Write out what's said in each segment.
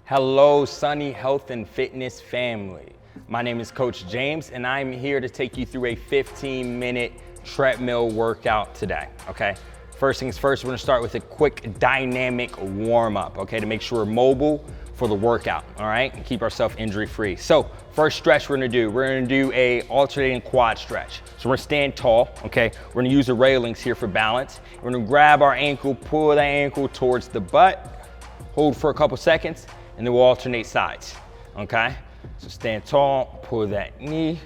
Hello, Sunny Health and Fitness family. My name is Coach James, and I'm here to take you through a 15-minute treadmill workout today, okay? First things first, we're gonna start with a quick dynamic warm-up, okay, to make sure we're mobile for the workout, all right? And keep ourselves injury-free. So, first stretch we're gonna do a alternating quad stretch. So we're gonna stand tall, okay? We're gonna use the railings here for balance. We're gonna grab our ankle, pull that ankle towards the butt, hold for a couple seconds, and then we'll alternate sides, okay? So stand tall, pull that knee,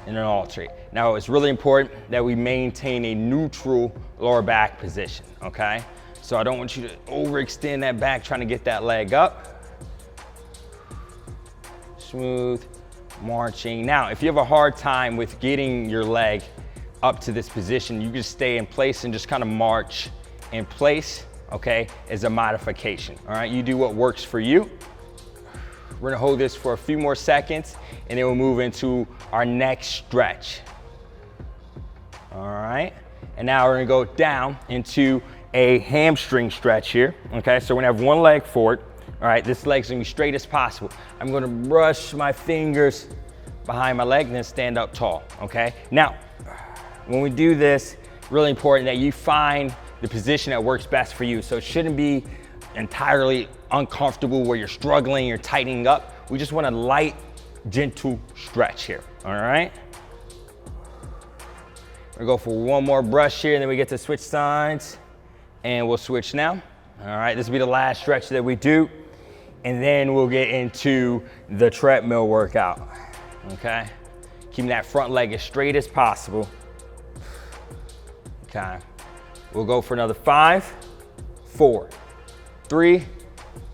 and then alternate. Now it's really important that we maintain a neutral lower back position, okay? So I don't want you to overextend that back trying to get that leg up. Smooth, marching. Now, if you have a hard time with getting your leg up to this position, you just stay in place and just kind of march in place, okay, as a modification, all right? You do what works for you. We're gonna hold this for a few more seconds and then we'll move into our next stretch. All right, and now we're gonna go down into a hamstring stretch here, okay? So we're gonna have one leg forward, all right? This leg's gonna be straight as possible. I'm gonna brush my fingers behind my leg and then stand up tall, okay? Now, when we do this, really important that you find the position that works best for you. So it shouldn't be entirely uncomfortable where you're struggling, you're tightening up. We just want a light, gentle stretch here, all right? We're gonna go for one more brush here and then we get to switch sides and we'll switch now. All right, this will be the last stretch that we do and then we'll get into the treadmill workout, okay? Keeping that front leg as straight as possible. Okay. We'll go for another 5, 4, 3,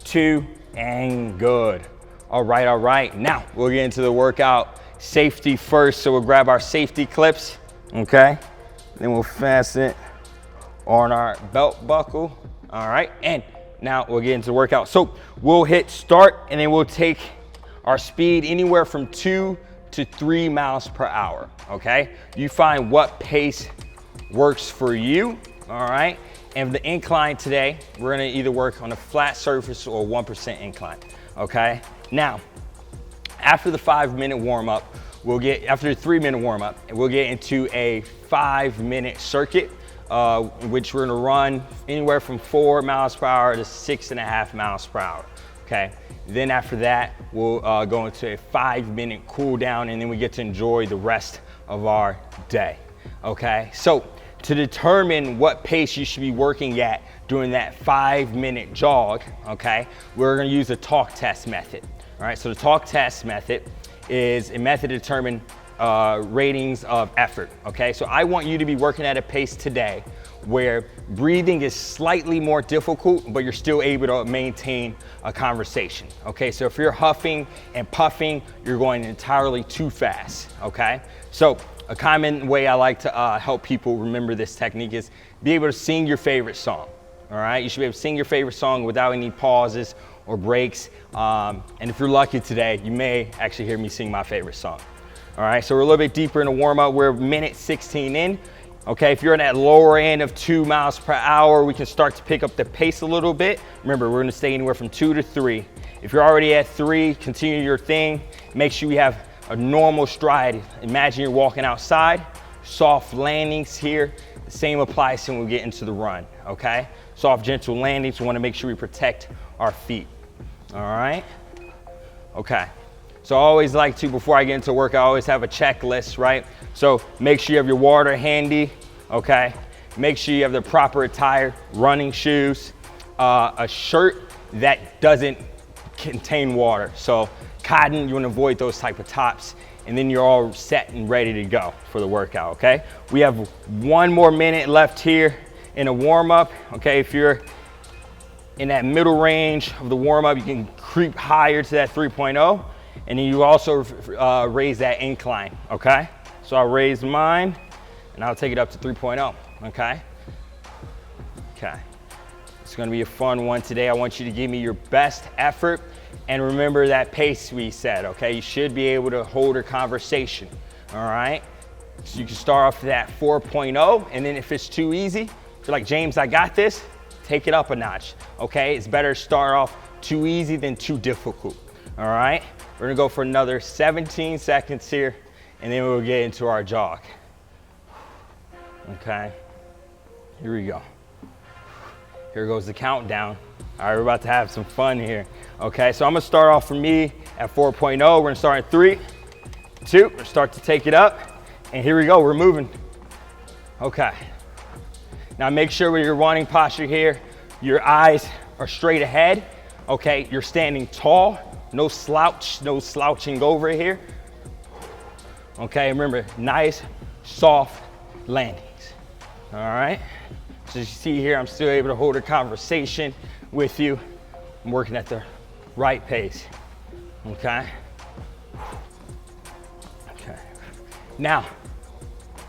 2, and good. All right. Now we'll get into the workout. Safety first, so we'll grab our safety clips, okay? Then we'll fasten it on our belt buckle, all right? And now we'll get into the workout. So we'll hit start and then we'll take our speed anywhere from 2 to 3 miles per hour, okay? You find what pace works for you. All right, and the incline today, we're gonna either work on a flat surface or 1% incline, okay? Now, after the 5-minute warm-up, after the 3-minute warm-up, we'll get into a 5-minute circuit, which we're gonna run anywhere from 4 miles per hour to 6.5 miles per hour, okay? Then after that, we'll go into a 5-minute cool down and then we get to enjoy the rest of our day, okay? So, to determine what pace you should be working at during that 5-minute jog, okay, we're gonna use the talk test method. All right, so the talk test method is a method to determine ratings of effort, okay? So I want you to be working at a pace today where breathing is slightly more difficult, but you're still able to maintain a conversation, okay? So if you're huffing and puffing, you're going entirely too fast, okay? So a common way I like to help people remember this technique is be able to sing your favorite song, all right? You should be able to sing your favorite song without any pauses or breaks. And if you're lucky today, you may actually hear me sing my favorite song. All right, so we're a little bit deeper in the warm-up. We're minute 16 in. Okay, if you're in that lower end of 2 miles per hour, we can start to pick up the pace a little bit. Remember, we're gonna stay anywhere from 2 to 3. If you're already at 3, continue your thing. Make sure you have a normal stride. Imagine you're walking outside, soft landings here. The same applies when we get into the run, okay? Soft, gentle landings. We wanna make sure we protect our feet, all right? Okay, so I always like to, before I get into work, I always have a checklist, right? So make sure you have your water handy, okay? Make sure you have the proper attire, running shoes, a shirt that doesn't contain water. So cotton, you want to avoid those type of tops, and then you're all set and ready to go for the workout, okay? We have 1 more minute left here in a warm-up, okay? If you're in that middle range of the warm-up, you can creep higher to that 3.0, and then you also raise that incline, okay? So I'll raise mine, and I'll take it up to 3.0, okay? Okay. It's gonna be a fun one today. I want you to give me your best effort. And remember that pace we said, okay? You should be able to hold a conversation, all right? So you can start off that 4.0, and then if it's too easy, if you're like, James, I got this, take it up a notch, okay? It's better to start off too easy than too difficult. All right, we're gonna go for another 17 seconds here, and then we'll get into our jog. Okay, here we go. Here goes the countdown. All right, we're about to have some fun here. Okay, so I'm gonna start off for me at 4.0. We're gonna start at 3, 2, we're gonna start to take it up, and here we go, we're moving. Okay, now make sure with your running posture here, your eyes are straight ahead. Okay, you're standing tall, no slouch, no slouching over here. Okay, remember, nice, soft landings. All right, so you see here, I'm still able to hold a conversation with you. I'm working at the right pace, okay? Okay. Now,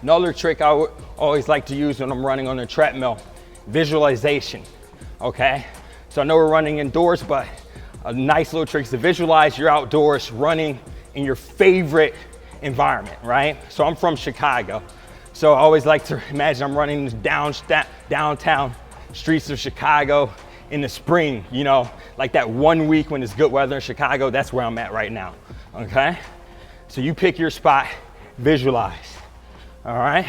another trick I would always like to use when I'm running on the treadmill, visualization, okay? So I know we're running indoors, but a nice little trick is to visualize you're outdoors running in your favorite environment, right? So I'm from Chicago. So I always like to imagine I'm running downtown streets of Chicago in the spring, you know, like that 1 week when it's good weather in Chicago, that's where I'm at right now, okay? So you pick your spot, visualize, all right?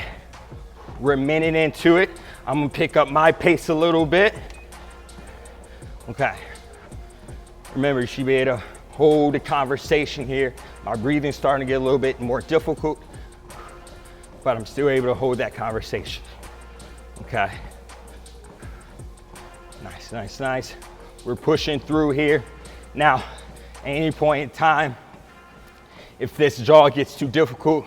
We're a minute into it. I'm gonna pick up my pace a little bit. Okay. Remember, you should be able to hold a conversation here. My breathing's starting to get a little bit more difficult, but I'm still able to hold that conversation. Okay. Nice, nice, nice. We're pushing through here. Now, at any point in time, if this jog gets too difficult,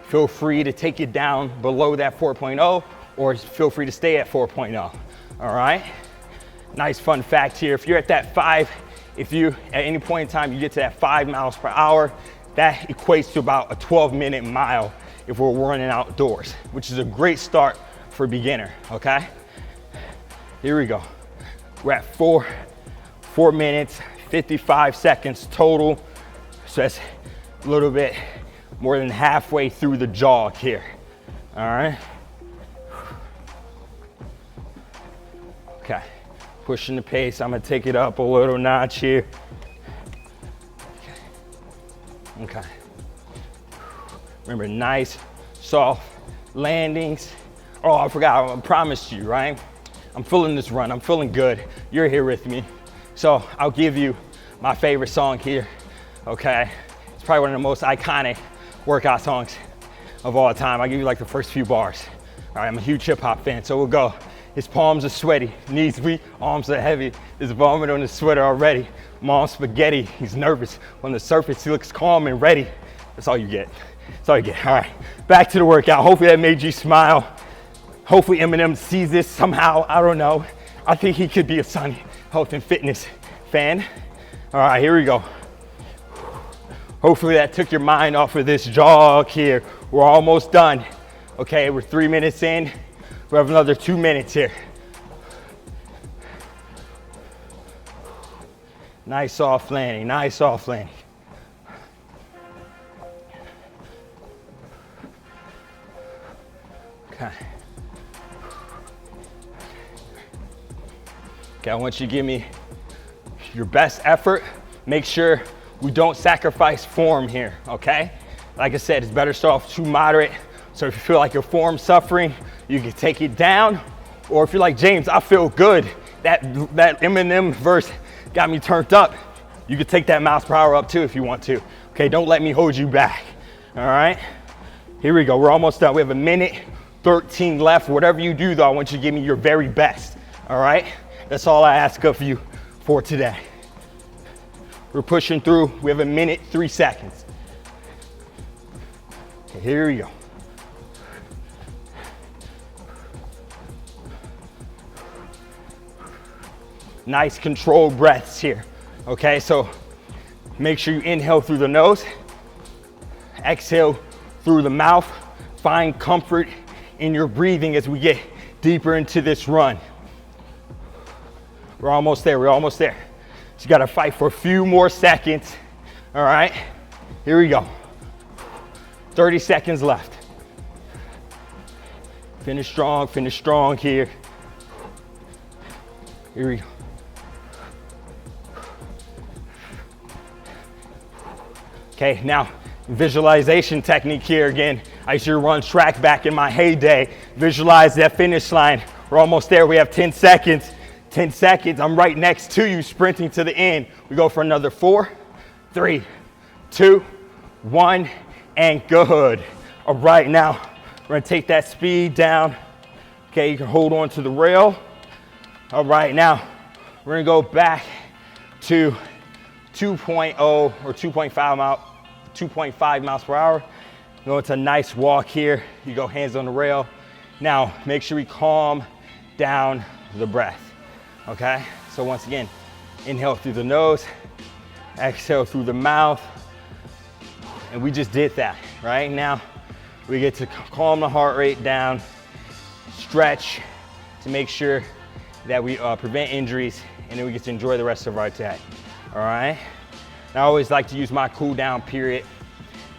feel free to take it down below that 4.0 or feel free to stay at 4.0, all right? Nice fun fact here, if you're at that 5, if you, at any point in time, you get to that 5 miles per hour, that equates to about a 12-minute mile if we're running outdoors, which is a great start for a beginner, okay? Here we go. We're at 4 minutes, 55 seconds total. So that's a little bit more than halfway through the jog here, all right? Okay, pushing the pace. I'm gonna take it up a little notch here. Okay. Remember, nice, soft landings. Oh, I forgot, I promised you, right? I'm feeling this run, I'm feeling good. You're here with me. So I'll give you my favorite song here, okay? It's probably one of the most iconic workout songs of all time. I'll give you like the first few bars. All right, I'm a huge hip hop fan, so we'll go. His palms are sweaty, knees weak, arms are heavy. There's vomit on his sweater already. Mom's spaghetti, he's nervous. On the surface, he looks calm and ready. That's all you get, that's all you get. All right, back to the workout. Hopefully that made you smile. Hopefully Eminem sees this somehow, I don't know. I think he could be a Sun Health and Fitness fan. All right, here we go. Hopefully that took your mind off of this jog here. We're almost done. Okay, we're 3 minutes in. We have another 2 minutes here. Nice soft landing, nice soft landing. Okay. Okay, I want you to give me your best effort. Make sure we don't sacrifice form here, okay? Like I said, it's better to start off too moderate. So if you feel like your form's suffering, you can take it down. Or if you're like, James, I feel good. That Eminem verse got me turned up. You can take that miles per hour up too if you want to. Okay, don't let me hold you back, all right? Here we go, we're almost done. We have 1:13 left. Whatever you do though, I want you to give me your very best, all right? That's all I ask of you for today. We're pushing through. We have 1:03. Okay, here we go. Nice controlled breaths here. Okay, so make sure you inhale through the nose, exhale through the mouth. Find comfort in your breathing as we get deeper into this run. We're almost there, we're almost there. So you gotta fight for a few more seconds. All right, here we go. 30 seconds left. Finish strong here. Here we go. Okay, now visualization technique here again. I used to run track back in my heyday. Visualize that finish line. We're almost there. We have 10 seconds. 10 seconds. I'm right next to you, sprinting to the end. We go for another 4, 3, 2, 1, and good. All right, now we're gonna take that speed down. Okay, you can hold on to the rail. All right, now we're gonna go back to 2.0 or 2.5 miles per hour. Go into a nice walk here. You go hands on the rail. Now, make sure we calm down the breath, okay? So once again, inhale through the nose, exhale through the mouth, and we just did that. Right now, we get to calm the heart rate down, stretch to make sure that we prevent injuries, and then we get to enjoy the rest of our day, all right? I always like to use my cool down period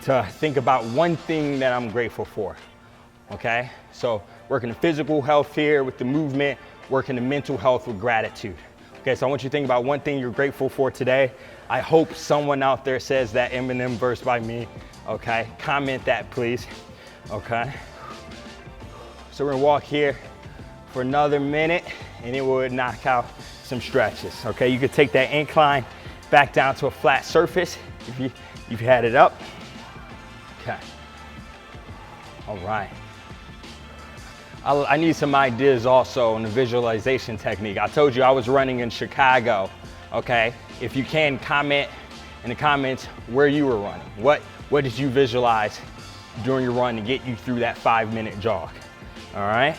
to think about one thing that I'm grateful for, okay? So working the physical health here with the movement, working the mental health with gratitude. Okay, so I want you to think about one thing you're grateful for today. I hope someone out there says that Eminem verse by me, okay? Comment that, please, okay? So we're gonna walk here for another minute, and then we'll knock out some stretches, okay? You could take that incline back down to a flat surface if you've had it up. Okay. All right. I need some ideas also on the visualization technique. I told you I was running in Chicago, okay? If you can, comment in the comments where you were running. What did you visualize during your run to get you through that 5-minute jog? All right.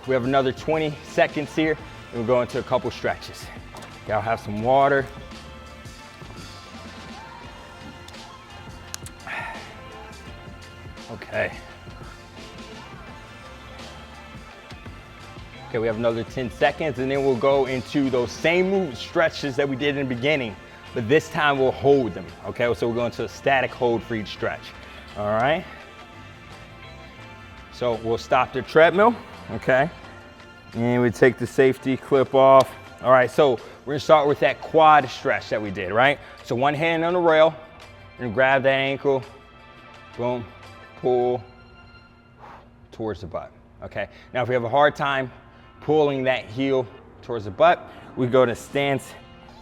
We have another 20 seconds here, and we'll go into a couple stretches. Okay, I'll have some water. Okay. Okay, we have another 10 seconds, and then we'll go into those same stretches that we did in the beginning, but this time we'll hold them, okay? So we're going to a static hold for each stretch, all right? So we'll stop the treadmill, okay? And we take the safety clip off. All right, so we're gonna start with that quad stretch that we did, right? So one hand on the rail, we're gonna grab that ankle, boom, pull towards the butt, okay? Now if we have a hard time pulling that heel towards the butt, we go to stance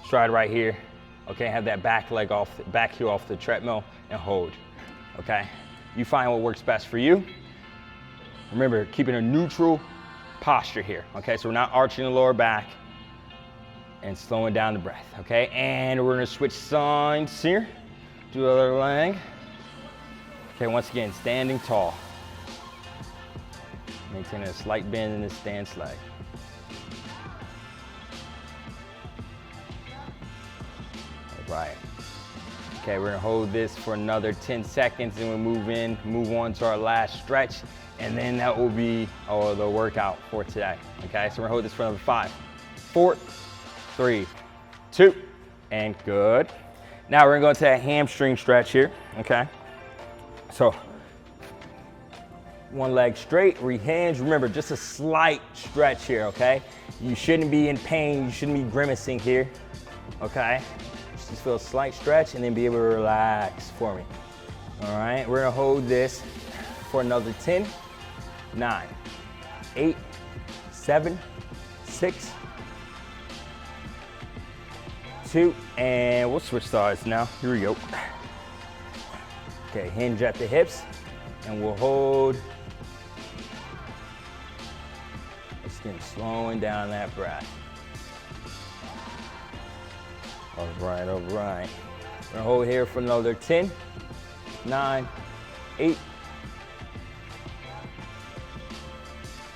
stride right here, okay? Have that back heel off the treadmill and hold, okay? You find what works best for you. Remember, keeping a neutral posture here, okay? So we're not arching the lower back and slowing down the breath, okay? And we're gonna switch sides here, do the other leg. Okay, once again, standing tall. Maintaining a slight bend in the stance leg. All right. Okay, we're gonna hold this for another 10 seconds and we'll move on to our last stretch, and then that will be the workout for today, okay? So we're gonna hold this for another 5, 4, 3, 2, and good. Now we're gonna go to a hamstring stretch here, okay? So one leg straight, rehinge. Remember, just a slight stretch here, okay? You shouldn't be in pain, you shouldn't be grimacing here, okay? Just feel a slight stretch and then be able to relax for me. All right, we're gonna hold this for another 10, 9, 8, 7, 6, 2, and we'll switch sides now. Here we go. Okay, hinge at the hips, and we'll hold. Just again, slowing down that breath. All right, all right. We're gonna hold here for another 10, 9, 8,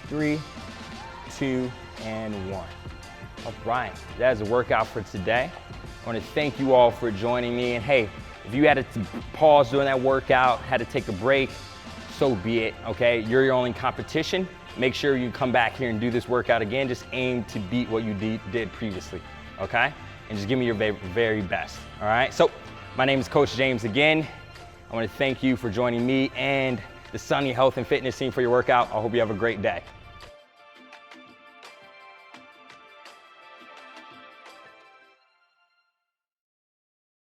3, 2, and 1. All right, that is a workout for today. I want to thank you all for joining me. And hey, if you had to pause during that workout, had to take a break, so be it, okay? You're your only competition. Make sure you come back here and do this workout again. Just aim to beat what you did previously, okay? And just give me your very best, all right? So my name is Coach James again. I want to thank you for joining me and the Sunny Health and Fitness team for your workout. I hope you have a great day.